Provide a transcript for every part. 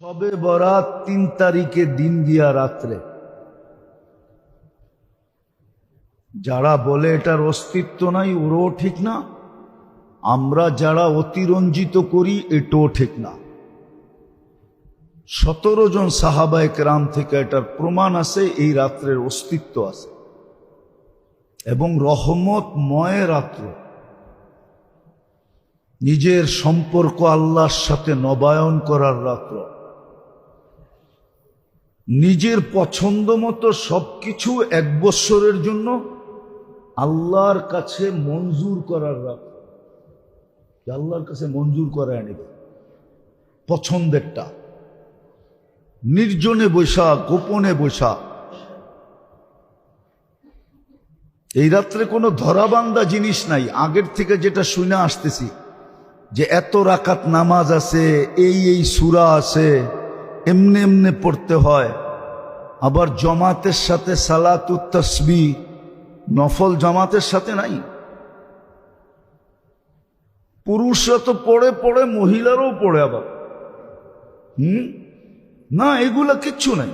শবে বরাত ৩ তারিখে দিন দিয়া রাত্রে। যারা বলে এটার অস্তিত্ব নাই ওরও ঠিক না, আমরা যারা অতিরঞ্জিত করি এটাও ঠিক না। ১৭ জন সাহাবায়ে কেরাম থেকে এটার প্রমাণ আছে, এই রাত্রের অস্তিত্ব আছে এবং রহমতময় রাত্র। নিজের সম্পর্ক আল্লাহর সাথে নবায়ন করার রাত্র, নিজের পছন্দ মতো সবকিছু ১ বৎসরের জন্য আল্লাহর কাছে মঞ্জুর করার রাত্র। আল্লাহর কাছে মঞ্জুর করে আনিবে পছন্দেরটা, নির্জনে বৈশা, গোপনে বৈশা। এই রাত্রে কোনো ধরাবান্ধা জিনিস নাই। আগের থেকে যেটা শুনে আসতেছি যে এত রাকাত নামাজ আছে, এই সূরা আছে, এমনে এমনে পড়তে হয়। আবার জামাতের সাথে সালাতুত তাসবিহ নফল জামাতের সাথে নাই। পুরুষরা তো পড়ে পড়ে, মহিলারাও পড়ে আবার। না, এগুলা কিচ্ছু নাই।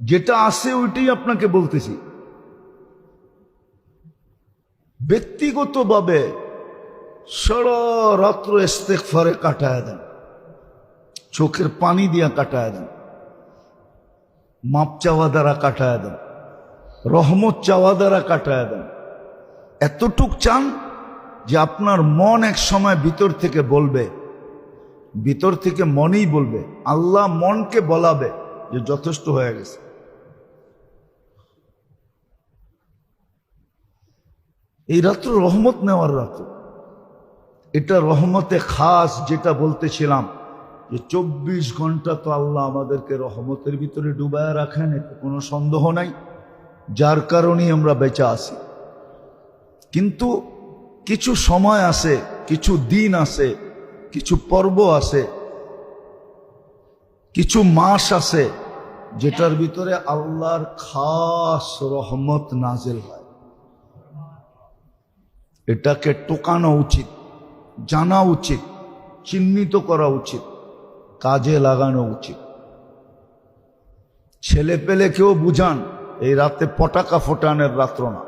যেটা আছে ওইটাই আপনাকে বলতেছি। ব্যক্তিগতভাবে সারা রাত্র ইস্তেগফারে কাটায় দেন, চোখের পানি দিয়া কাটায় দেন, মাপ চাওয়া দ্বারা কাটায় দেন, রহমত চাওয়া দ্বারা কাটায় দেন। এতটুক চান যে আপনার মন এক সময় ভিতর থেকে বলবে, ভিতর থেকে মনেই বলবে, আল্লাহ মনকে বলাবে যে যথেষ্ট হয়ে গেছে। এই রাত্র রহমত নেওয়ার রাত্র। এটা রহমতে খাস, যেটা বলতেছিলাম যে ২৪ ঘন্টা তো আল্লাহ আমাদেরকে রহমতের ভিতরে ডুবায় রাখেন, এতে কোনো সন্দেহ নাই, যার কারণেই আমরা বেঁচে আছি। কিন্তু কিছু সময় আছে, কিছু দিন আছে, কিছু পর্ব আছে, কিছু মাস আছে যেটার ভিতরে আল্লাহর খাস রহমত নাজিল হয়। এটাকে টোকানো উচিত, জানা উচিত, চিহ্নিত করা উচিত, কাজে লাগানো উচিত। ছেলে পেলে কেউ বুঝান, এই রাতে পটাকা ফোটানোর রাত্র না।